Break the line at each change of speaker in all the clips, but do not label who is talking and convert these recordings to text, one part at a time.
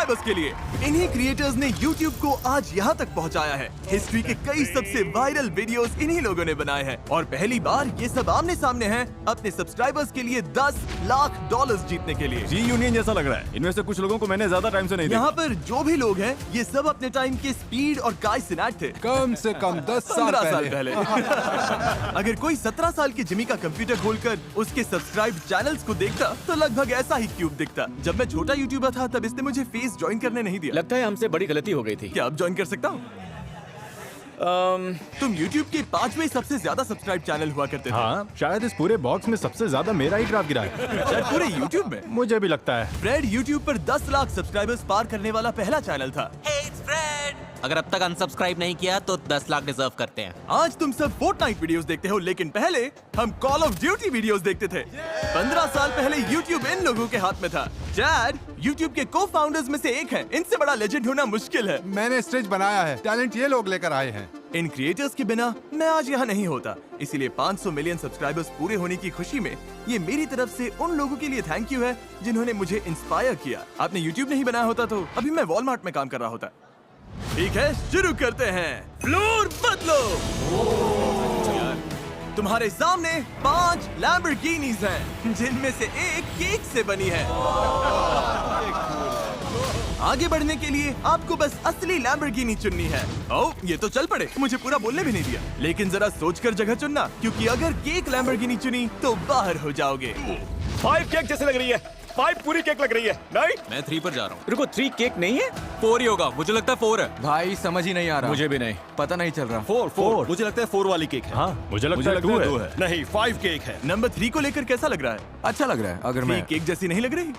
Subscribers के लिए। इन्हीं क्रिएटर्स ने YouTube को आज यहाँ तक पहुँचाया है। हिस्ट्री के कई सबसे वायरल वीडियोस इन्हीं लोगों ने बनाए हैं और पहली बार ये सब आमने सामने हैं अपने सब्सक्राइबर्स के लिए $10 लाख जीतने के लिए।
जी यूनियन जैसा लग रहा है। इनमें से कुछ लोगों को मैंने ज्यादा टाइम से नहीं देखा।
यहाँ पर जो भी लोग हैं ये सब अपने टाइम के स्पीड और गाय सिनाट थे।
कम से कम 10 साल
15 साल
पहले।
अगर कोई 17 साल के जिमी का कंप्यूटर खोलकर उसके सब्सक्राइब चैनल्स को देखता तो लगभग ऐसा ही क्यूब दिखता। जब मैं छोटा यूट्यूबर था तब इसने मुझे फेस ज्वाइन करने नहीं दिया।
लगता है हमसे बड़ी गलती हो गई थी।
क्या अब ज्वाइन कर सकता हूँ? तुम YouTube के 5वें सबसे ज्यादा सब्सक्राइब चैनल हुआ करते थे।
हाँ, शायद इस पूरे बॉक्स में सबसे ज्यादा मेरा ही ग्राफ गिरा है।
शायद पूरे YouTube में।
मुझे भी लगता है।
फ्रेड YouTube पर 10 लाख सब्सक्राइबर्स पार करने वाला पहला चैनल था।
Hey, it's Fred! अगर अब तक अनसब्सक्राइब नहीं किया तो 10 लाख डिजर्व करते हैं।
आज तुम सब फोर्टनाइट वीडियोस देखते हो, लेकिन पहले हम कॉल ऑफ ड्यूटी वीडियोस देखते थे। 15 साल पहले YouTube इन लोगों के हाथ में था। चैड YouTube के को फाउंडर्स में से एक है। इनसे बड़ा लेजेंड होना मुश्किल है।
मैंने स्टेज बनाया है, टैलेंट ये लोग लेकर आए हैं।
इन क्रिएटर्स के बिना मैं आज यहाँ नहीं होता। इसीलिए 500 मिलियन सब्सक्राइबर्स पूरे होने की खुशी में ये मेरी तरफ से उन लोगों के लिए थैंक यू है जिन्होंने मुझे इंस्पायर किया। आपने YouTube नहीं बनाया होता तो अभी मैं वॉलमार्ट में काम कर रहा होता। ठीक है, शुरू करते हैं। फ्लोर बदलो। तुम्हारे सामने 5 लैम्बोर्गिनीज हैं, जिनमें से एक केक से बनी है। आगे बढ़ने के लिए आपको बस असली लैम्बोर्गिनी चुननी है। ओह, ये तो चल पड़े, मुझे पूरा बोलने भी नहीं दिया। लेकिन जरा सोचकर जगह चुनना, क्योंकि अगर केक लैम्बोर्गिनी चुनी तो बाहर हो जाओगे।
5 केक जैसे लग रही है। 5 पूरी केक लग रही है। नहीं,
मैं 3 पर जा रहा हूँ। रुको, 3 केक नहीं है?
4 ही होगा, मुझे लगता है 4 है।
भाई समझ ही नहीं आ रहा।
मुझे भी नहीं
पता नहीं चल रहा।
4
मुझे लगता है 4 वाली केक है।
हाँ, मुझे लगता है 2 है।
नहीं, 5 केक है।
नंबर 3 को लेकर कैसा लग रहा है?
अच्छा लग रहा है। अगर
3
मैं
केक जैसी नहीं लग रही?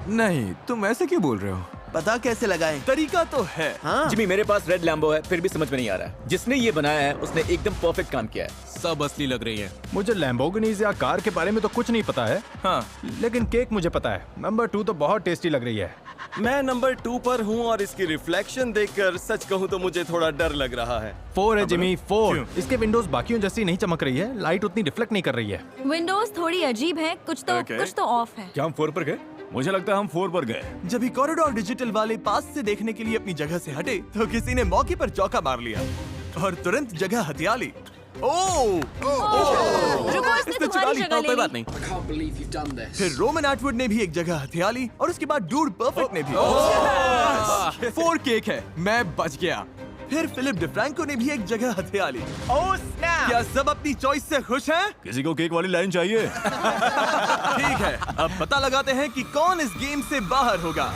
नहीं, तुम ऐसे क्यों बोल रहे हो?
पता कैसे लगाएं? तरीका तो है। हाँ।
जिमी, मेरे पास रेड लैम्बो है, फिर भी समझ में नहीं आ रहा है। जिसने ये बनाया है उसने एकदम परफेक्ट काम किया है।
सब असली लग रही है।
मुझे लैम्बोर्गिनीज या कार के बारे में तो कुछ नहीं पता है।
हाँ,
लेकिन केक मुझे पता है। नंबर 2 तो बहुत टेस्टी लग रही है।
मैं नंबर 2 पर हूँ और इसकी रिफ्लेक्शन देखकर सच कहूँ तो मुझे थोड़ा डर लग रहा है।
4 है जिमी, 4।
क्यों?
इसके विंडोज बाकियों जैसी नहीं चमक रही है। लाइट उतनी रिफ्लेक्ट नहीं कर रही है।
विंडोज थोड़ी अजीब है, कुछ तो ऑफ है।
क्या हम 4 पर गए? मुझे लगता है हम 4 पर गए।
जब भी कॉरिडोर डिजिटल वाले पास से देखने के लिए अपनी जगह से हटे तो किसी ने मौके पर चौका मार लिया और तुरंत जगह हथिया ली।
रुको, इसने तुम्हारी जगह ले
कोई
ली।
बात नहीं।
फिर रोमन एटवुड ने भी एक जगह हथिया ली और उसके बाद डूड परफेक्ट ने भी।
4 केक है, मैं बच गया।
फिर फिलिप डिफ्रैंको ने भी एक जगह हथिया ली। क्या सब अपनी चॉइस से खुश हैं?
किसी को केक वाली लाइन चाहिए?
ठीक है, अब पता लगाते हैं कि कौन इस गेम से बाहर होगा।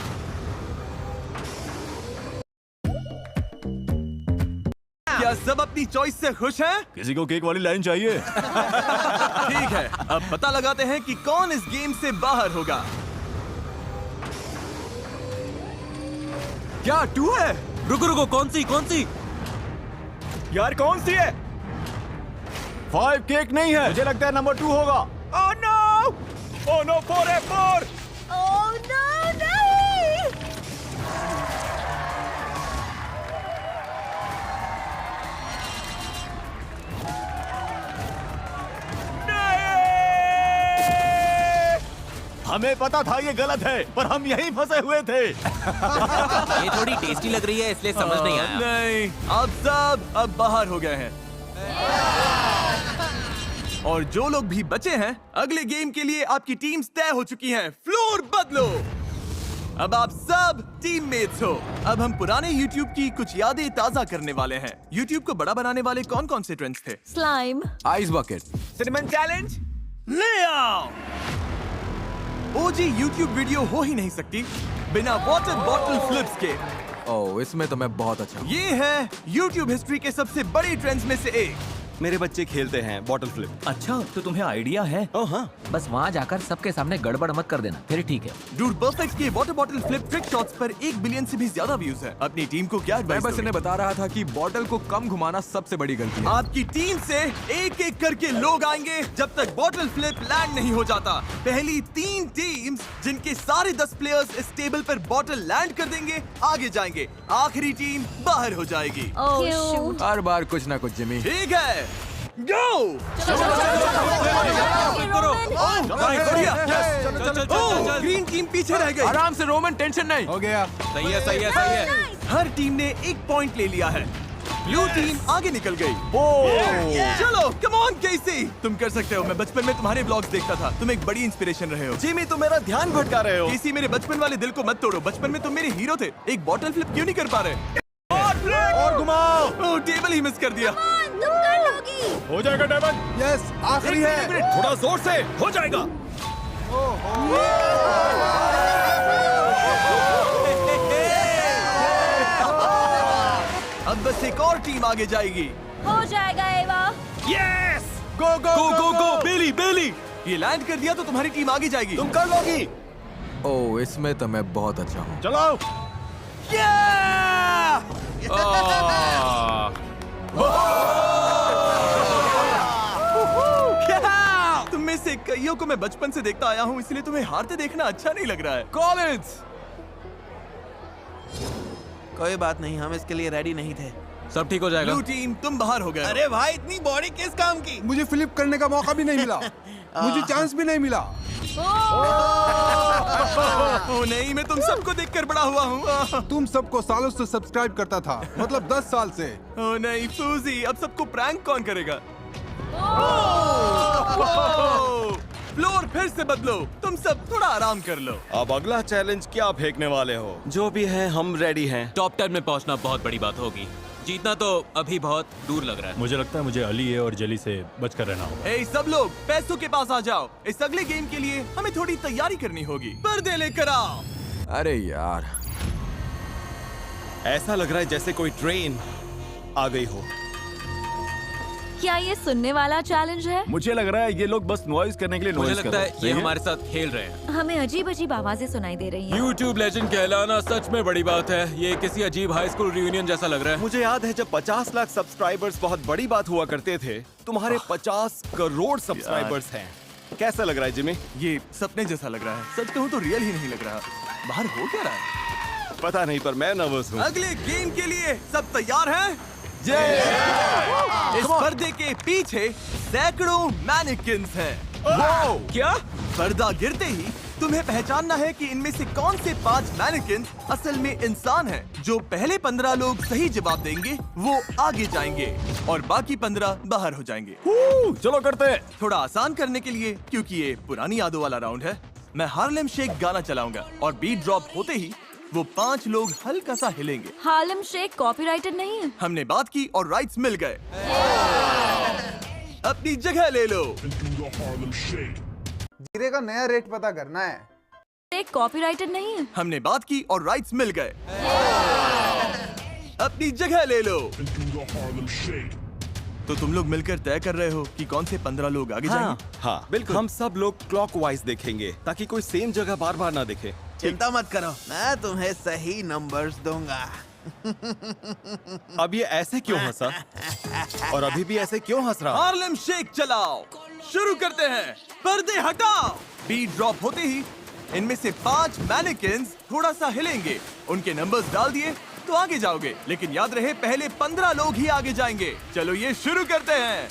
क्या सब अपनी चॉइस से खुश हैं?
किसी को केक वाली लाइन चाहिए?
ठीक है, अब पता लगाते हैं कि कौन इस गेम से बाहर होगा।
क्या 2 है?
रुको, कौन सी?
यार कौन सी है? 5 केक नहीं है। मुझे लगता है नंबर 2 होगा। ओह नो, 4 है, 4।
ओह नो, नहीं।
हमें पता था ये गलत है, पर हम यहीं फंसे हुए थे।
ये थोड़ी टेस्टी लग रही है इसलिए समझ नहीं आया।
नहीं, आप सब अब बाहर हो गए हैं। और जो लोग भी बचे हैं, अगले गेम के लिए आपकी टीम्स तय हो चुकी हैं। फ्लोर बदलो। अब आप सब टीममेट्स हो। अब हम पुराने YouTube की कुछ यादें ताजा करने वाले हैं। YouTube को बड़ा बनाने वाले कौन कौन से ट्रेंड्स थे?
Slime,
ice bucket,
cinnamon challenge.
ले आओ। OG YouTube वीडियो हो ही नहीं सकती बिना वाटर बॉटल फ्लिप्स के।
ओह इसमें तो मैं बहुत अच्छा हूँ।
ये है YouTube हिस्ट्री के सबसे बड़े ट्रेंड्स में से एक।
मेरे बच्चे खेलते हैं बॉटल फ्लिप।
अच्छा, तो तुम्हें आइडिया है?
ओह हाँ,
बस वहाँ जाकर सबके सामने गड़बड़ मत कर देना, फिर ठीक है।
डूड परफेक्ट के water bottle flip trick shots पर 1 बिलियन से भी ज्यादा व्यूज है। अपनी टीम को क्या
मैं
एडवाइस
बस इन्हें बता रहा था कि बॉटल को कम घुमाना सबसे बड़ी गलती है।
आपकी टीम से एक एक करके लोग आएंगे जब तक बॉटल फ्लिप लैंड नहीं हो जाता। पहली 3 टीम्स जिनके सारे 10 प्लेयर्स इस टेबल पर बॉटल लैंड कर देंगे आगे जाएंगे। आखिरी टीम बाहर हो जाएगी।
ओह शूट।
हर बार कुछ ना कुछ जिमी।
ठीक है, गो। ग्रीन टीम पीछे रह गई।
आराम से रोमन, टेंशन नहीं।
हो गया।
सही है, सही है, सही है।
हर टीम ने एक पॉइंट ले लिया है। ब्लू टीम आगे निकल गई। चलो कम ऑन केसी, तुम कर सकते हो। मैं बचपन में तुम्हारे व्लॉग्स देखता था, तुम एक बड़ी इंस्पिरेशन रहे हो।
जिमी तुम मेरा ध्यान भटका रहे हो।
केसी, मेरे बचपन वाले दिल को मत तोड़ो। बचपन में तुम मेरे हीरो थे। एक बॉटल फ्लिप क्यों नहीं कर पा रहे?
और घुमाओ।
ओह, टेबल ही मिस कर दिया।
तुम कर लोगी।
हो जाएगा डायमंड।
यस, आखिरी है।
थोड़ा जोर से हो जाएगा।
अब बस एक और टीम आगे जाएगी।
हो जाएगा एवा।
यस,
गो गो
गो गो गो, बेली बेली,
ये लैंड कर दिया तो तुम्हारी टीम आगे जाएगी।
तुम कर लोगी।
ओह, इसमें तो मैं बहुत अच्छा हूँ।
चलाओ।
तुम में से कईयों को मैं बचपन से देखता आया हूँ, इसलिए तुम्हें हारते देखना अच्छा नहीं लग रहा है।
कॉलेज।
कोई बात नहीं, हम इसके लिए रेडी नहीं थे।
सब ठीक हो जाएगा।
ब्लू टीम तुम बाहर हो गए।
अरे भाई, इतनी बॉडी किस काम की?
मुझे फ्लिप करने का मौका भी नहीं मिला। मुझे चांस भी नहीं मिला।
ओह नहीं, मैं तुम सबको देखकर बड़ा हुआ हूँ।
तुम सबको सालों से सब्सक्राइब करता था, मतलब 10 साल से।
ओह नहीं फूजी, अब सबको प्रैंक कौन करेगा? फ्लोर फिर से बदलो। तुम सब थोड़ा आराम कर लो।
अब अगला चैलेंज क्या फेंकने वाले हो? जो भी है हम रेडी हैं।
टॉप 10 में पहुंचना बहुत बड़ी बात होगी। जीतना तो अभी बहुत दूर लग रहा है।
मुझे लगता है मुझे अली ए और जली से बचकर रहना होगा।
ए सब लोग पैसों के पास आ जाओ। इस अगले गेम के लिए हमें थोड़ी तैयारी करनी होगी। पर्दे लेकर आओ।
अरे यार,
ऐसा लग रहा है जैसे कोई ट्रेन आ गई हो।
क्या ये सुनने वाला चैलेंज है?
मुझे लग रहा है ये लोग बस नॉइज करने के लिए
मुझे
नॉइज कर
लगता
रहे
है
हैं।
ये
सही है?
हमारे साथ खेल रहे हैं।
हमें अजीब अजीब आवाजें सुनाई दे रही हैं।
YouTube लेजेंड कहलाना सच में बड़ी बात है। ये किसी अजीब हाई स्कूल रियूनियन जैसा लग रहा है।
मुझे याद है जब 50 लाख सब्सक्राइबर्स बहुत बड़ी बात हुआ करते थे। तुम्हारे 50 करोड़ सब्सक्राइबर्स हैं। कैसा लग रहा है जिमी?
ये सपने जैसा लग रहा है। सच कहूँ तो रियल ही नहीं लग रहा। बाहर हो क्या रहा है?
पता नहीं, पर मैं नर्वस हूँ।
अगले गेम के लिए सब तैयार हैं? इस पर्दे के पीछे सैकड़ों मैनिकिन्स हैं।
क्या?
पर्दा गिरते ही तुम्हें पहचानना है कि इनमें से कौन से 5 मैनिकिन्स असल में इंसान हैं। जो पहले 15 लोग सही जवाब देंगे वो आगे जाएंगे और बाकी 15 बाहर हो जाएंगे।
चलो करते हैं।
थोड़ा आसान करने के लिए, क्योंकि ये पुरानी यादों वाला राउंड है, मैं हार्लेम शेक गाना चलाऊंगा और बीट ड्रॉप होते ही वो 5 लोग हल्का सा हिलेंगे।
हार्लेम शेक कॉपीराइटेड नहीं है।
हमने बात की और राइट्स मिल गए। अपनी जगह ले लो।
जीरे का नया रेट पता करना है।
शेक कॉपीराइटेड नहीं है।
हमने बात की और राइट्स मिल गए। अपनी जगह ले लो। तो तुम लोग मिलकर तय कर रहे हो कि कौन से 15 लोग आगे जाएंगे?
हाँ बिल्कुल। हम सब लोग क्लॉकवाइज देखेंगे ताकि कोई सेम जगह बार बार ना देखे।
चिंता मत करो, मैं तुम्हें सही नंबर्स दूंगा।
अब ये ऐसे क्यों हंसा? और अभी भी ऐसे क्यों हंस रहा?
हार्लेम शेक चलाओ। शुरू करते हैं। पर्दे हटाओ। बीट ड्रॉप होते ही इनमें से 5 मैनिकिन्स थोड़ा सा हिलेंगे। उनके नंबर्स डाल दिए तो आगे जाओगे, लेकिन याद रहे पहले 15 लोग ही आगे जाएंगे। चलो ये शुरू करते हैं।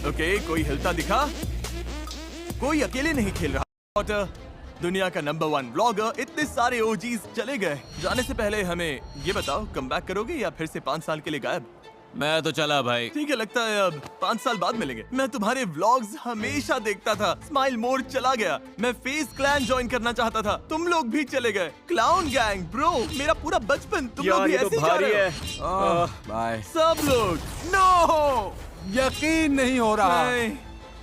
ओके, कोई हिलता दिखा? कोई अकेले नहीं खेल रहा। दुनिया का नंबर 1 ब्लॉगर, इतने सारे ओजीज चले गए। जाने से पहले हमें ये बताओ, कमबैक करोगे या फिर से 5 साल के लिए गायब?
मैं तो चला भाई।
ठीक है, लगता है अब 5 साल बाद मिलेंगे। मैं तुम्हारे व्लॉग्स हमेशा देखता था। स्माइल मोड चला गया। मैं फेस क्लैन ज्वाइन करना चाहता था। तुम लोग भी चले गए। क्लाउन गैंग ब्रो, मेरा पूरा बचपन तुम लोग भी
यार ये
ऐसे
तो
ही जा
भारी
रहे
है।
हो।
बाय।
सब लोग नो।
यकीन नहीं हो रहा।
नहीं,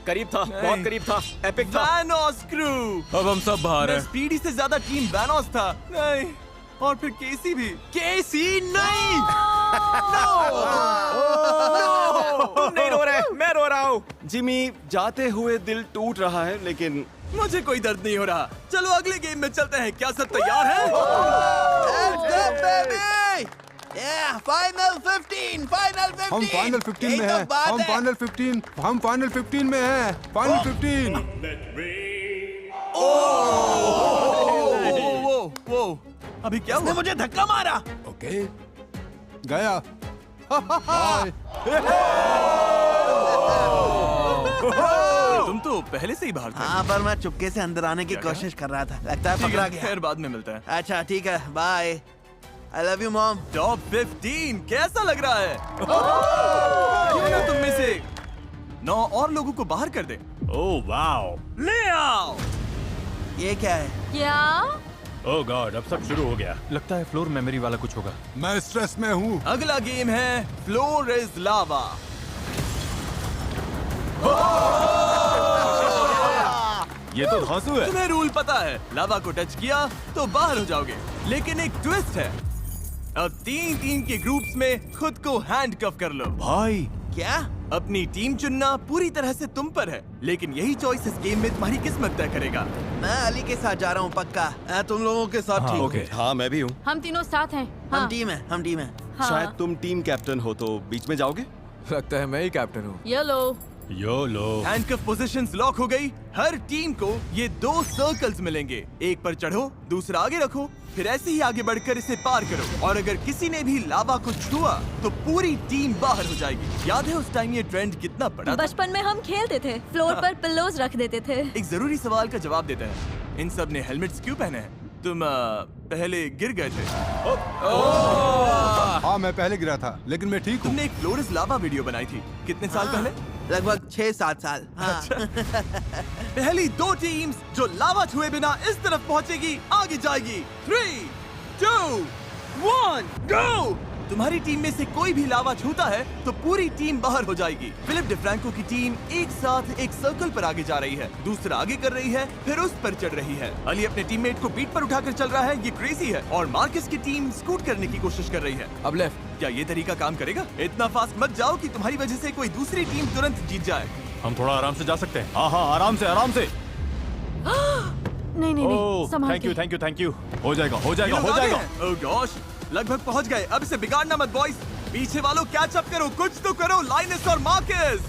करीब था, बहुत करीब था, एपिक था।
वैनोस क्रू।
अब हम सब बाहर
मैं
हैं।
स्पीडी से ज्यादा टीम वैनोस था। नहीं, और फिर केसी भी। केसी नहीं।
तुम नहीं रो रहे, मैं रो रहा हूँ। जिमी, जाते हुए दिल टूट रहा है, लेकिन
मुझे कोई दर्द नहीं हो रहा। चलो अगले गेम में चलते हैं। क्या सब तैयार हैं?
Final 15, final 15।
हम फाइनल 15 में हैं। हम फाइनल 15 में हैं। फाइनल 15।
वो अभी क्या हुआ?
मुझे धक्का मारा।
ओके, गया।
तुम तो पहले से ही बाहर थे।
हाँ, पर मैं चुपके से अंदर आने की
क्या
कोशिश कर रहा था। लगता है
ठीक
पकड़ा
है,
गया।
खैर बाद में मिलता है।
अच्छा ठीक है, bye. I love you mom.
Top 15 कैसा लग रहा है? क्यों ना तुम में से 9 और लोगों को बाहर कर दे।
ओह वाओ,
ले आओ।
ये क्या है?
क्या?
ओह गॉड, अब सब शुरू हो गया।
लगता है फ्लोर मेमोरी वाला कुछ होगा।
मैं स्ट्रेस में हूँ।
अगला गेम है फ्लोर इज लावा।
ये तो धांसू है।
तुम्हें रूल पता है, लावा को टच किया तो बाहर हो जाओगे। लेकिन एक ट्विस्ट है, अब 3 टीम के ग्रुप्स में खुद को हैंडकफ कर लो।
भाई
क्या?
अपनी टीम चुनना पूरी तरह से तुम पर है, लेकिन यही चॉइस इस गेम में तुम्हारी किस्मत तय करेगा।
मैं अली के साथ जा रहा हूँ पक्का। तुम लोगों के साथ ठीक
ओके।
है।
हाँ, मैं भी हूँ।
हम तीनों साथ हैं। हाँ।
हम टीम है, हम टीम है।
हाँ।
शायद तुम टीम कैप्टन हो तो बीच में जाओगे।
लगता है मैं ही कैप्टन हूँ।
ये लो।
योलो।
हैंडकफ पोजीशंस लॉक हो गई। हर टीम को ये 2 सर्कल्स मिलेंगे, एक पर चढ़ो, दूसरा आगे रखो, फिर ऐसे ही आगे बढ़कर इसे पार करो। और अगर किसी ने भी लावा को छुआ तो पूरी टीम बाहर हो जाएगी। याद है उस टाइम ये ट्रेंड कितना बड़ा था?
बचपन में हम खेलते थे, फ्लोर पर पिल्लोज रख देते थे।
एक जरूरी सवाल का जवाब देते हैं, इन सब ने हेलमेट्स क्यों पहने हैं? तुम पहले गिर गए थे।
हाँ, मैं पहले गिरा था, लेकिन मैं ठीक हूँ।
तुमने एक फ्लोर इज लावा वीडियो बनाई थी, कितने साल पहले?
लगभग 6-7 साल। हाँ।
पहली 2 टीम्स जो लावा छुए बिना इस तरफ पहुंचेगी आगे जाएगी। 3, 2, 1, गो! तुम्हारी टीम में से कोई भी लावा छूता है तो पूरी टीम बाहर हो जाएगी। फिलिप डिफ्रैंको की टीम एक साथ एक सर्कल पर आगे जा रही है, दूसरा आगे कर रही है, फिर उस पर चढ़ रही है। अली अपने टीममेट को पीठ पर उठाकर चल रहा है, ये क्रेजी है। और मार्कस की टीम स्कूट करने की कोशिश कर रही है।
अब लेफ्ट।
क्या ये तरीका काम करेगा? इतना फास्ट मत जाओ कि तुम्हारी वजह से कोई दूसरी टीम तुरंत जीत जाए।
हम थोड़ा आराम से जा सकते हैं। हाँ हाँ, आराम से आराम से।
नहीं नहीं नहीं,
ओह
संभाल
थैंक यू
के।
Thank you thank you. हो जाएगा हो जाएगा
ये
हो
लोग आगे
जाएगा।
हैं। ओह गॉश, लगभग पहुंच गए। अब इसे बिगाड़ना मत बॉयज। पीछे वालों कैच अप करो, कुछ तो करो। लाइनस और मार्कस।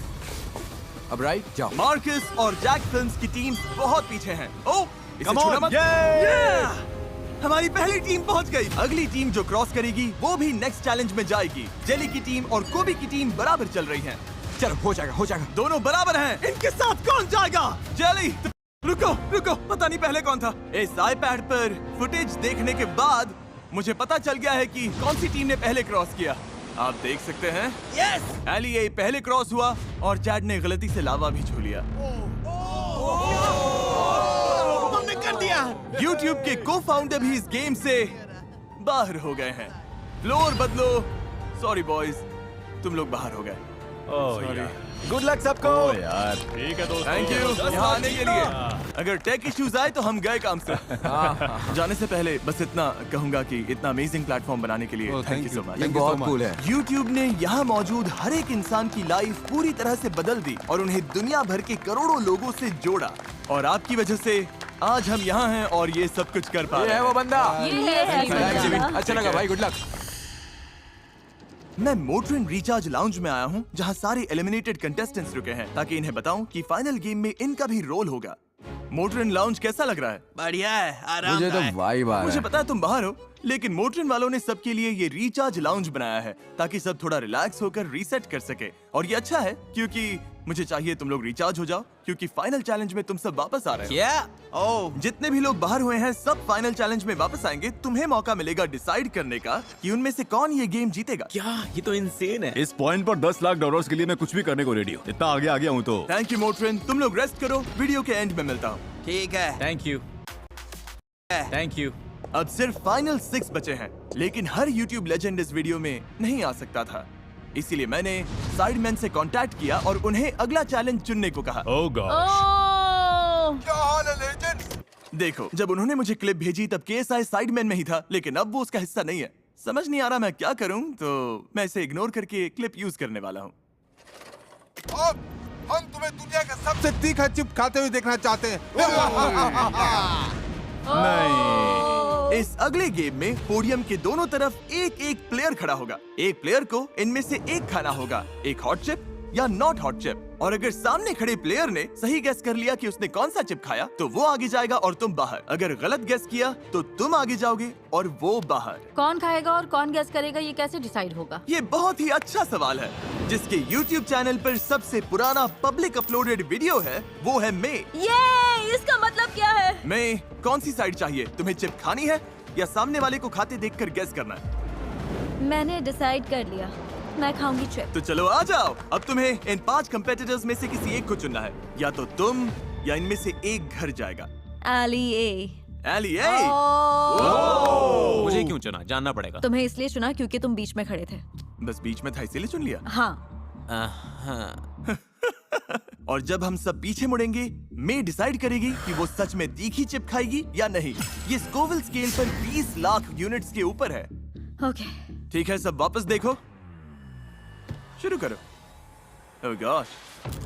अब राइट जाओ।
मार्कस और जैक फिल्म्स की टीम बहुत पीछे हैं। ओह, इसे
Come on,
छूना मत।
yay!
Yeah! हमारी पहली टीम पहुंच गई। अगली टीम जो क्रॉस करेगी वो भी नेक्स्ट चैलेंज में जाएगी। जेली की टीम और कोबी की टीम बराबर चल रही हैं।
चलो हो जाएगा हो जाएगा।
दोनों बराबर हैं। इनके साथ कौन जाएगा? जेली, रुको रुको, पता नहीं पहले कौन था। इस आईपैड पर फुटेज देखने के बाद मुझे पता चल गया है कि कौन सी टीम ने पहले क्रॉस किया। आप देख सकते हैं।
यस!
एली ये पहले क्रॉस हुआ और चैड ने गलती से लावा भी छू लिया।
तुमने कर दिया।
YouTube के को-फाउंडर भी इस गेम से बाहर हो गए हैं। फ्लोर बदलो। सॉरी बॉयज, तुम लोग बाहर हो गए।
गुड लक सबको।
ओह यार, ठीक है दोस्तों।
थैंक यू यहाँ आने के लिए। अगर टेक इश्यूज आए तो हम गए काम से। जाने से पहले बस इतना कहूंगा कि इतना अमेजिंग प्लेटफॉर्म बनाने के लिए
Oh,
thank you so much.
ये बहुत कूल है।
YouTube ने यहाँ मौजूद हर एक इंसान की लाइफ पूरी तरह से बदल दी और उन्हें दुनिया भर के करोड़ों लोगों से जोड़ा। और आपकी वजह से आज हम यहाँ हैं और ये सब कुछ कर पा
ये
रहे
है
हैं।
वो बंदा।
ये है
Thanks, Jimmy।
बंदा।
अच्छा लगा भाई, गुड लक।
मैं मोटरिन रिचार्ज लाउंज में आया हूँ जहाँ सारे एलिमिनेटेड कंटेस्टेंट्स रुके हैं ताकि इन्हें बताऊं कि फाइनल गेम में इनका भी रोल होगा। मोटरिन लाउंज कैसा लग रहा है?
बढ़िया है,
मुझे तो
आरामदायक।
वाइब आ रहा
मुझे
है।
पता है तुम बाहर हो, लेकिन मोटरिन वालों ने सबके लिए ये रिचार्ज लाउंज बनाया है ताकि सब थोड़ा रिलैक्स होकर रीसेट कर सके। और ये अच्छा है क्योंकि मुझे चाहिए तुम लोग रिचार्ज हो जाओ क्योंकि फाइनल चैलेंज में तुम सब वापस आ रहे हो।
क्या?
ओह,
जितने भी लोग बाहर हुए हैं सब फाइनल चैलेंज में वापस आएंगे। तुम्हें मौका मिलेगा डिसाइड करने का कि उनमें से कौन ये गेम जीतेगा।
क्या? ये तो इंसेन है।
इस पॉइंट पर $10 लाख के लिए मैं कुछ भी करने को रेडी हूँ। इतना आगे आ गया हूँ तो।
थैंक यू मोटरिन, तुम लोग रेस्ट करो, वीडियो के एंड में मिलता हूँ।
ठीक है।
Thank you thank you.
अब सिर्फ फाइनल 6 बचे हैं, लेकिन हर YouTube लेजेंड इस वीडियो में नहीं आ सकता था। इसीलिए मैंने साइडमैन से कांटेक्ट किया और उन्हें अगला चैलेंज चुनने को कहा।
ओह गॉड।
ओह,
क्या हाल है लेजेंड्स?
देखो, जब उन्होंने मुझे क्लिप भेजी तब KSI साइडमैन में ही था, लेकिन अब वो उसका हिस्सा नहीं है। समझ नहीं आ रहा मैं क्या करूं, तो मैं इसे इग्नोर करके क्लिप यूज करने वाला हूं।
अब हम तुम्हें दुनिया का सबसे तीखा चिप खाते हुए देखना चाहते हैं।
इस अगले गेम में पोडियम के दोनों तरफ एक एक प्लेयर खड़ा होगा। एक प्लेयर को इनमें से एक खाना होगा, एक हॉट चिप, या नॉट हॉट चिप। और अगर सामने खड़े प्लेयर ने सही गेस कर लिया कि उसने कौन सा चिप खाया तो वो आगे जाएगा और तुम बाहर। अगर गलत गेस किया तो तुम आगे जाओगे और वो बाहर।
कौन खाएगा और कौन गेस करेगा, ये कैसे डिसाइड होगा?
ये बहुत ही अच्छा सवाल है। जिसके YouTube चैनल पर सबसे पुराना पब्लिक अपलोडेड वीडियो है वो है मे।
ये इसका मतलब क्या है?
मे, कौन सी साइड चाहिए? तुम्हें चिप खानी है या सामने वाले को खाते देखकर गेस करना है?
मैंने डिसाइड कर लिया, मैं खाऊंगी चिप।
तो चलो आ जाओ। अब तुम्हें इन 5 कंपेटिटर्स में से किसी एक को चुनना है। या तो तुम या इनमें से एक घर जाएगा।
एली ए।
एली ए।
मुझे क्यों चुना, जानना पड़ेगा।
तुम्हें इसलिए चुना क्योंकि तुम बीच में खड़े थे।
बस बीच में था इसीलिए चुन लिया।
हाँ।
और जब हम सब पीछे मुड़ेंगे, मे डिसाइड करेगी कि वो सच में तीखी चिप खाएगी या नहीं। ये स्कोविल स्केल पर 20 लाख यूनिट्स के ऊपर है।
ओके।
ठीक है, सब वापस देखो, शुरू करो। ओह गॉश,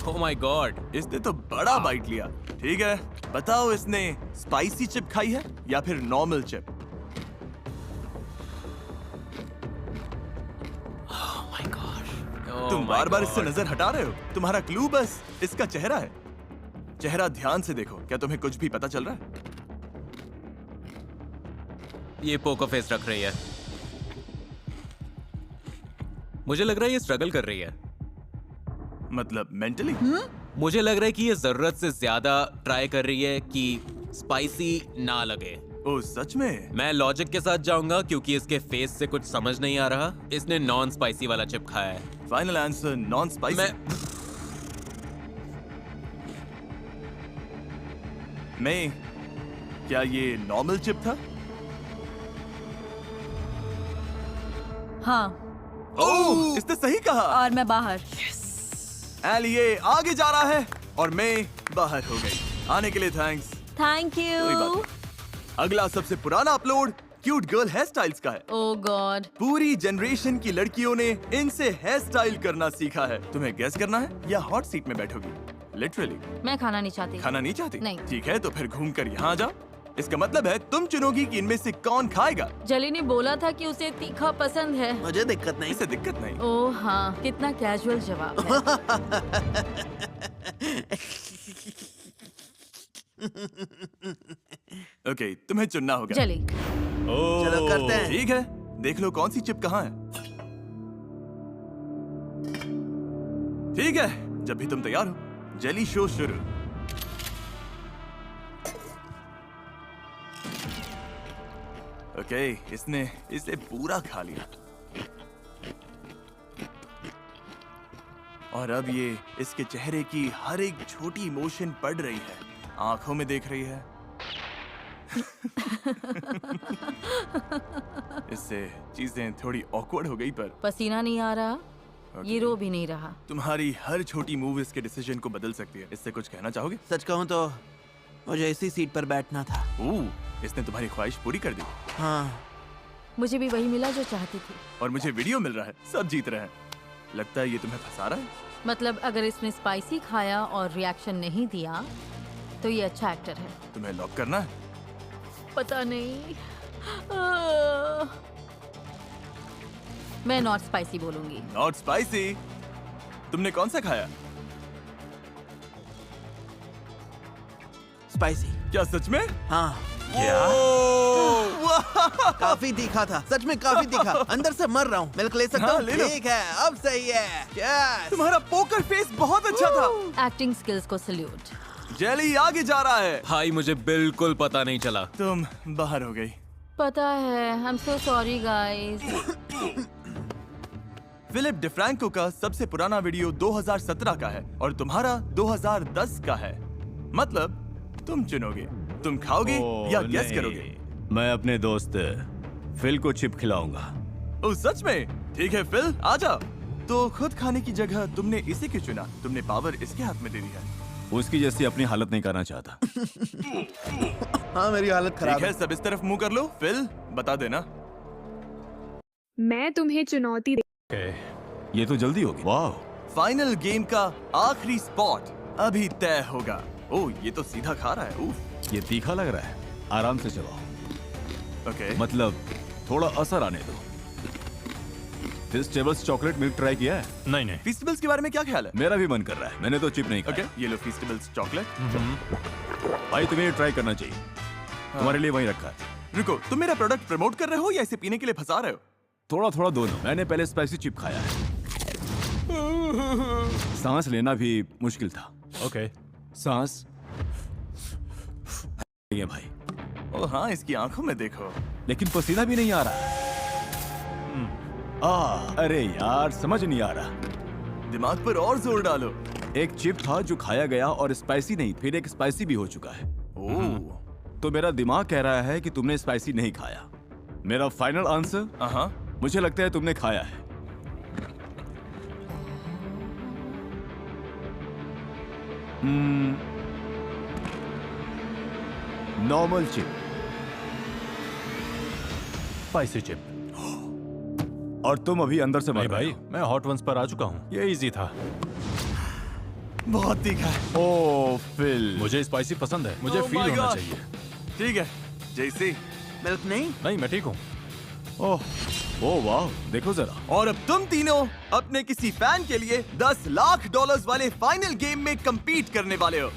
ओह माय गॉड,
इसने तो बड़ा बाइट लिया। ठीक है, बताओ इसने स्पाइसी चिप खाई है या फिर नॉर्मल चिप? तुम बार बार इससे नजर हटा रहे हो। तुम्हारा क्लू बस इसका चेहरा है। चेहरा ध्यान से देखो, क्या तुम्हें कुछ भी पता चल रहा है?
ये पोकर फेस रख रही है। मुझे लग रहा है ये स्ट्रगल कर रही है।
मतलब मेंटली?
मुझे लग रहा है कि ये जरूरत से ज्यादा ट्राई कर रही है कि स्पाइसी ना लगे।
ओह सच में?
मैं लॉजिक के साथ जाऊंगा क्योंकि इसके फेस से कुछ समझ नहीं आ रहा। इसने नॉन स्पाइसी वाला चिप खाया है।
Final answer non spicy. मैं क्या ये नॉर्मल चिप था?
हाँ।
ओह, इसने सही कहा।
और मैं बाहर।
एली ए आगे जा रहा है और मैं बाहर हो गई। आने के लिए थैंक्स।
थैंक
कोई
यू।
बात नहीं। अगला सबसे पुराना upload cute girl hair styles का है।
ओह गॉड।
पूरी जनरेशन की लड़कियों ने इनसे हेयर स्टाइल करना सीखा है। तुम्हें गेस करना है या हॉट सीट में बैठोगी? लिटरली।
मैं खाना नहीं चाहती।
खाना नहीं चाहती?
नहीं।
ठीक है, तो फिर घूम कर यहाँ आ जाओ। इसका मतलब है तुम चुनोगी कि इनमें से कौन खाएगा।
जली ने बोला था कि उसे तीखा पसंद है।
मुझे दिक्कत नहीं।
इसे दिक्कत नहीं।
ओह हाँ, कितना कैजुअल जवाब है।
ओके, तुम्हें चुनना होगा।
जली।
चलो करते हैं।
ठीक है, देख लो कौन सी चिप कहाँ है। ठीक है, जब भी तुम तैयार हो, जली शो शुरू। ओके, इसने इसे पूरा खा लिया और अब ये इसके चेहरे की हर एक छोटी इमोशन पढ़ रही है, आंखों में देख रही है। इससे चीजें थोड़ी ऑकवर्ड हो गई, पर
पसीना नहीं आ रहा, ये रो भी नहीं रहा।
तुम्हारी हर छोटी मूव इसके डिसीजन को बदल सकती है। इससे कुछ कहना चाहोगे?
सच कहूँ तो मुझे इसी सीट पर बैठना था।
इसने तुम्हारी ख्वाहिश पूरी कर दी।
हाँ,
मुझे भी वही मिला जो चाहती थी।
और मुझे वीडियो मिल रहा है, सब जीत रहे हैं। लगता है ये तुम्हें फंसा रहा है।
मतलब अगर इसने स्पाइसी खाया और रिएक्शन नहीं दिया तो ये अच्छा एक्टर है।
तुम्हें लॉक करना है?
पता नहीं। मैं नॉट स्पाइसी बोलूंगी।
Not spicy? तुमने कौन सा खाया?
स्पाइसी।
क्या सच में?
हाँ।
क्या?
काफी तीखा था, सच में काफी तीखा। अंदर से मर रहा हूँ। मिल्क ले सकता
हाँ,
हूँ?
ले लो।
ठीक है, अब सही है। Yes!
तुम्हारा पोकर फेस बहुत अच्छा था।
एक्टिंग स्किल्स को सल्यूट।
जेली आगे जा रहा है।
भाई मुझे बिल्कुल पता नहीं चला।
तुम बाहर हो गई।
पता है, I am so sorry guys.
Philip DiFranco का सबसे पुराना वीडियो 2017 का है और तुम्हारा 2010 का है। मतलब तुम चुनोगे, तुम खाओगे या गेस करोगे?
मैं अपने दोस्त फिल को चिप खिलाऊंगा।
ओह सच में? ठीक है फिल, आ जा। तो खुद खाने की जगह तुमने इसे क्यों चुना? तुमने पावर इसके हाथ में दे दी है।
उसकी जैसी अपनी हालत नहीं करना चाहता।
हाँ, मेरी हालत खराब
ठीक है, सब इस तरफ मुंह कर लो। फिल बता देना।
मैं तुम्हें चुनौती
ये तो जल्दी होगी। वाह।
फाइनल गेम का आखिरी स्पॉट अभी तय होगा। ओह ये तो सीधा खा रहा है। उफ।
ये तीखा लग रहा है। आराम से चलाओ।
ओके।
मतलब थोड़ा असर आने दो। फेस्टिवल्स चॉकलेट मिल्क ट्राई किया है?
नहीं नहीं।
फेस्टिवल्स के बारे में क्या ख्याल है?
मेरा भी मन कर रहा है, मैंने तो चिप नहीं
ओके,
खाया।
ये लो फेस्टिवल्स चॉकलेट।
भाई तुम्हें ये ट्राई करना चाहिए, तुम्हारे लिए वहीं रखा है।
रुको, तुम मेरा प्रोडक्ट प्रमोट कर रहे हो या इसे पीने के लिए फंसा रहे हो?
थोड़ा थोड़ा दोनों। मैंने पहले स्पाइसी चिप खाया है, सांस लेना भी मुश्किल था।
ओके।
सांस ये भाई,
ओ हाँ, इसकी आंखों में देखो।
लेकिन पसीना भी नहीं आ रहा। अरे यार समझ नहीं आ रहा।
दिमाग पर और जोर डालो।
एक चिप था जो खाया गया और स्पाइसी नहीं, फिर एक स्पाइसी भी हो चुका है।
ओह,
तो मेरा दिमाग कह रहा है कि तुमने स्पाइसी नहीं खाया। मेरा फाइनल आंसर,
हाँ,
मुझे लगता है तुमने खाया है। Normal chip,
spicy chip.
और तुम अभी अंदर से मर
नहीं
रहे
भाई, मैं हॉट वंस पर आ चुका हूँ, ये इजी था।
बहुत तीखा है।
हो। ओ फिल,
मुझे स्पाइसी पसंद है, मुझे
Oh
फील
my
होना
God.
चाहिए।
ठीक है, जैसे।
मिल्क नहीं?
नहीं मैं ठीक हूँ।
ओह ओ वाह, देखो जरा।
और अब तुम तीनों अपने किसी फैन के लिए $10 लाख वाले फाइनल गेम में compete करने वाले हो।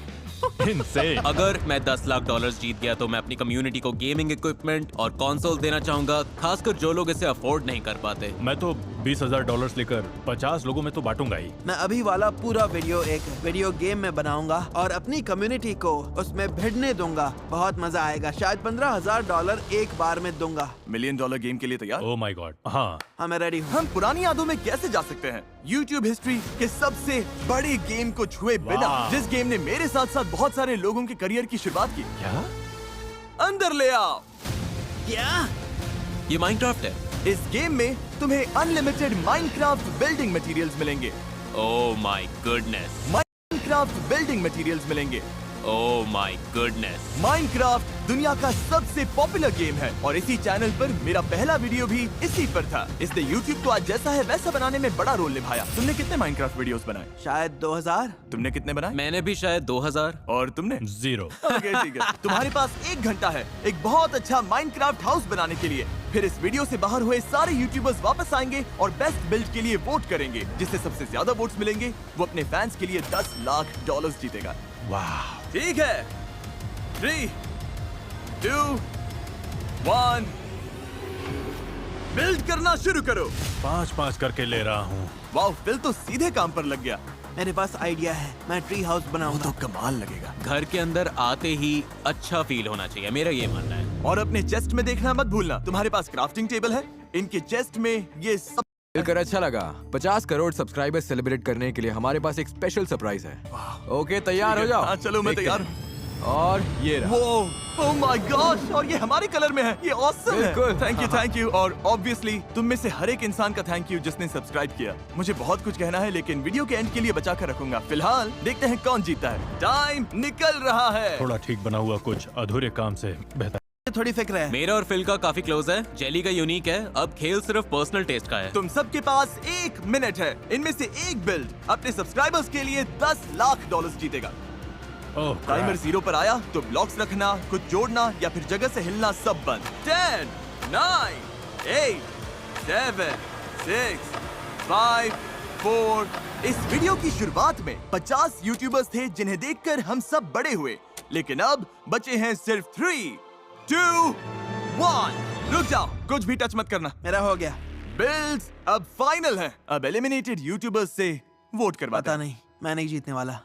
इनसे
अगर मैं $10 लाख जीत गया तो मैं अपनी कम्युनिटी को गेमिंग इक्विपमेंट और कंसोल देना चाहूंगा, खासकर जो लोग इसे अफोर्ड नहीं कर पाते।
मैं तो $20,000 लेकर 50 लोगों में तो बांटूंगा ही।
मैं अभी वाला पूरा वीडियो एक वीडियो गेम में बनाऊंगा और अपनी कम्युनिटी को उसमें भिड़ने दूंगा। बहुत मजा आएगा। शायद $15,000 एक बार में दूंगा।
$1 मिलियन गेम के लिए तैयार?
Oh my God. हाँ,
हाँ मैं रेडी हूँ।
हम पुरानी यादों में कैसे जा सकते हैं? YouTube हिस्ट्री के सबसे बड़े गेम को छुए बिना,
वाह।
जिस गेम ने मेरे साथ साथ बहुत सारे लोगों के करियर की शुरुआत की।
क्या?
अंदर ले आओ।
क्या?
ये माइनक्राफ्ट है।
इस गेम में तुम्हें अनलिमिटेड माइनक्राफ्ट बिल्डिंग मटेरियल्स मिलेंगे।
Oh my goodness,
Minecraft building materials मिलेंगे।
Oh my goodness.
माइनक्राफ्ट दुनिया का सबसे पॉपुलर गेम है और इसी चैनल पर मेरा पहला वीडियो भी इसी पर था। इसने YouTube को आज जैसा है वैसा बनाने में बड़ा रोल निभाया। तुमने कितने माइनक्राफ्ट वीडियोस बनाए?
शायद 2000।
तुमने कितने बनाए?
मैंने भी शायद 2000।
और तुमने?
0।
ओके, ठीक है। तुम्हारे पास 1 घंटा है एक बहुत अच्छा माइनक्राफ्ट हाउस बनाने के लिए। फिर इस वीडियो से बाहर हुए सारे यूट्यूबर्स वापस आएंगे और बेस्ट बिल्ड के लिए वोट करेंगे। जिससे सबसे ज्यादा वोट्स मिलेंगे वो अपने फैंस के लिए $10 लाख जीतेगा।
वाह।
ठीक है, 3, 2, 1, बिल्ड करना शुरू करो।
5-5 करके ले रहा हूँ।
वाह, फिल तो सीधे काम पर लग गया।
मेरे पास आइडिया है, मैं ट्री हाउस
वो
बनाऊंगा।
तो कमाल लगेगा।
घर के अंदर आते ही अच्छा फील होना चाहिए, मेरा ये मानना है।
और अपने चेस्ट में देखना मत भूलना। तुम्हारे पास क्राफ्टिंग टेबल है? इनके चेस्ट में ये सब।
मिलकर अच्छा लगा। 50 करोड़ सब्सक्राइबर सेलिब्रेट करने के लिए हमारे पास एक स्पेशल सरप्राइज है। ओके, तैयार हो जाओ।
हाँ, चलो मैं
देखते
तैयार
हैं।
हूँ।
और ये रहा।
वो, ओह माय गॉड, और ये हमारे कलर में है। ये ऑसम है।
बिल्कुल।
Thank you. और ऑब्वियसली तुम में से हर एक इंसान का थैंक यू जिसने सब्सक्राइब किया। मुझे बहुत कुछ कहना है लेकिन वीडियो के एंड के लिए बचा कर रखूंगा। फिलहाल देखते हैं कौन जीता है। टाइम निकल रहा है।
थोड़ा ठीक बना हुआ कुछ अधूरे काम से बेहतर।
थोड़ी फिक्र है।
मेरा और फिल का काफी क्लोज है। जेली का यूनिक है। अब खेल सिर्फ पर्सनल टेस्ट का है।
तुम सबके पास 1 मिनट है। इनमें से एक बिल्ड अपने सब्सक्राइबर्स के लिए $10 लाख जीतेगा।
ओह,
टाइमर 0 पर आया तो ब्लॉक्स रखना, कुछ जोड़ना या फिर जगह से हिलना सब बंद। 10, 9, 8, 7, 6, 5, 4। इस वीडियो की शुरुआत में 50 यूट्यूबर्स थे जिन्हें देखकर हम सब बड़े हुए, लेकिन अब बचे हैं सिर्फ 3, 2, 1। रुक जाओ, कुछ भी टच मत करना।
मेरा हो गया।
बिल्ड्स अब फाइनल है। अब एलिमिनेटेड यूट्यूबर्स से वोट करवाते
पता
हैं।
नहीं, मैं नहीं जीतने वाला।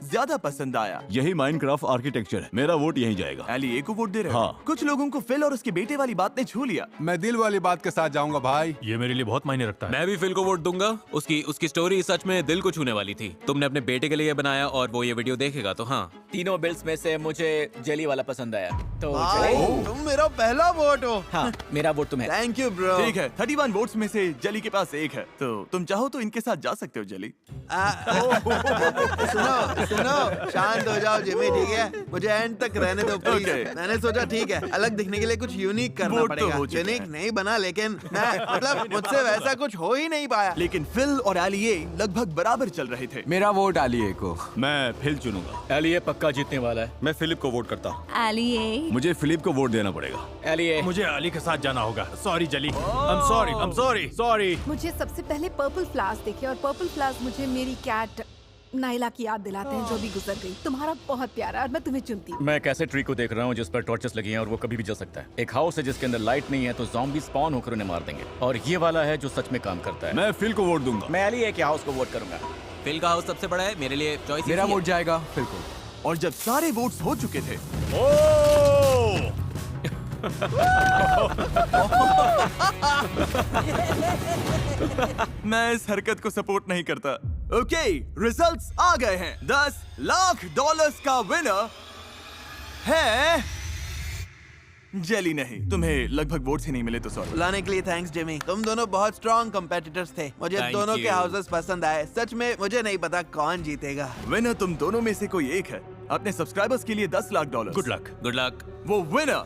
ज्यादा पसंद आया?
यही माइनक्राफ्ट आर्किटेक्चर है, मेरा वोट यहीं जाएगा।
एली ए को वोट दे रहे हो?
हाँ।
कुछ लोगों को फिल और उसके बेटे वाली बात ने छू लिया।
मैं दिल वाली बात के साथ जाऊंगा भाई।
ये मेरे लिए बहुत मायने रखता है।
मैं भी फिल को वोट दूंगा। उसकी स्टोरी सच में दिल को छूने वाली थी। तुमने अपने बेटे के लिए बनाया और वो ये वीडियो देखेगा तो हाँ।
तीनों बिल्ड्स में से मुझे जेली वाला पसंद आया, तो
भाई, तुम मेरा पहला वोट हो।
हाँ, मेरा वोट तुम्हें।
Thank you bro.
ठीक है, 31 वोट्स में से जली के पास 1 है, तो तुम चाहो तो इनके साथ जा सकते हो जली।
सुनो, सुनो, शांत हो जाओ जिमी, ठीक है? मुझे एंड तक रहने दो प्लीज। मैंने सोचा ठीक है, अलग दिखने के लिए कुछ यूनिक करना
वोट तो
पड़ेगा।
हो चुका
यूनिक
है।
नहीं बना, लेकिन मतलब मुझसे वैसा कुछ हो ही नहीं पाया।
लेकिन फिल और एलिये लगभग बराबर चल रहे थे।
मेरा वोट आलिए को।
मैं फिल चुनूंगा।
एलिए पक्का जीतने वाला है।
मैं फिलिप को वोट करता हूँ।
एलिए
मुझे फिलिप को वोट देना पड़ेगा।
एलिए
मुझे अली के साथ जाना होगा। सॉरी जली, आई एम सॉरी।
मुझे सबसे पहले पर्पल फ्लावर्स देखे और पर्पल फ्लावर्स मुझे मेरी कैट नाइला की याद दिलाते हैं जो भी गुजर गई। तुम्हारा बहुत प्यारा और मैं तुम्हें चुनती हूँ।
मैं कैसे ट्री को देख रहा हूँ जिस पर टॉर्चेस लगी हैं और वो कभी भी जल सकता है। एक हाउस है जिसके अंदर लाइट नहीं है तो ज़ॉम्बी स्पॉन होकर उन्हें मार देंगे। और ये वाला है जो सच में काम करता है।
मैं फिल को वोट दूंगा।
मैं एलिए के हाउस को वोट करूंगा।
फिल का हाउस सबसे बड़ा है, मेरे लिए चॉइस
मेरा वोट जाएगा फिल को।
और जब सारे वोट्स हो चुके थे, मैं इस हरकत को सपोर्ट नहीं करता। ओके, रिजल्ट्स आ गए हैं। 10 लाख डॉलर्स का विनर है जेली। नहीं, तुम्हें लगभग वोट्स ही नहीं मिले तो सॉरी।
लाने के लिए थैंक्स जिमी। तुम दोनों बहुत स्ट्रॉन्ग कॉम्पिटिटर्स थे। मुझे
Thank
दोनों के
you.
हाउसेस पसंद आए। सच में मुझे नहीं पता कौन जीतेगा।
विनर तुम दोनों में से कोई एक है। अपने सब्सक्राइबर्स के लिए 10 lakh dollar.
Good luck.
Good luck.
वो विनर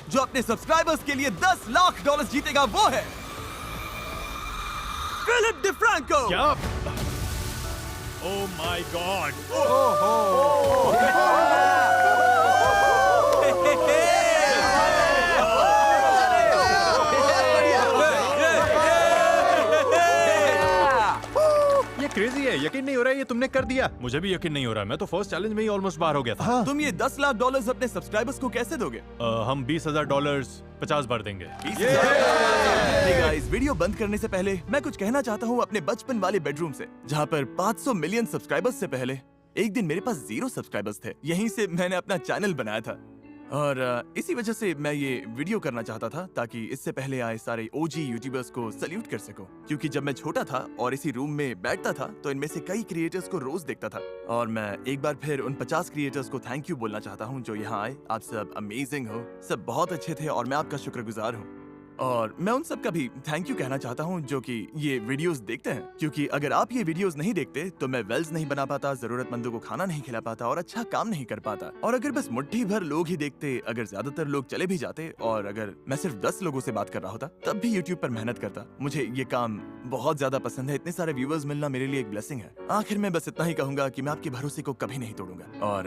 जो अपने सब्सक्राइबर्स के लिए 10 लाख डॉलर जीतेगा वो है फिलिप डिफ्रैंको।
क्या? Oh my God. ये क्रेजी है, यकीन नहीं हो रहा है ये तुमने कर दिया। मुझे भी यकीन नहीं हो रहा, मैं तो फर्स्ट चैलेंज में ही ऑलमोस्ट बाहर हो गया था।
तुम ये 10 लाख डॉलर अपने सब्सक्राइबर्स को कैसे दोगे?
हम $20,000 50 बार देंगे।
Hey guys, वीडियो बंद करने से पहले मैं कुछ कहना चाहता हूँ अपने बचपन वाले बेडरूम से, जहाँ पर 500 मिलियन सब्सक्राइबर्स से पहले एक दिन मेरे पास 0 सब्सक्राइबर्स थे। यहीं से मैंने अपना चैनल बनाया था और इसी वजह से मैं ये वीडियो करना चाहता था ताकि इससे पहले आए सारे ओजी यूट्यूबर्स को सल्यूट कर सकूं। क्योंकि जब मैं छोटा था और इसी रूम में बैठता था तो इनमें से कई क्रिएटर्स को रोज देखता था और मैं एक बार फिर उन 50 क्रिएटर्स को थैंक यू बोलना चाहता हूं जो यहाँ आए। आप सब अमेजिंग हो, सब बहुत अच्छे थे और मैं आपका शुक्रगुजार हूँ। और मैं उन सब का भी थैंक यू कहना चाहता हूँ जो कि ये वीडियोस देखते हैं, क्योंकि अगर आप ये वीडियोस नहीं देखते तो मैं वेल्स नहीं बना पाता, जरूरतमंदों को खाना नहीं खिला पाता और अच्छा काम नहीं कर पाता। और अगर बस मुट्ठी भर लोग ही देखते, अगर ज्यादातर लोग चले भी जाते और अगर मैं सिर्फ 10 लोगों से बात कर रहा होता तब भी यूट्यूब पर मेहनत करता। मुझे ये काम बहुत ज्यादा पसंद है। इतने सारे व्यूअर्स मिलना मेरे लिए एक ब्लेसिंग है। आखिर में बस इतना ही कहूंगा कि मैं आपके भरोसे को कभी नहीं तोड़ूंगा और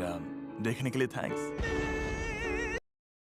देखने के लिए थैंक्स।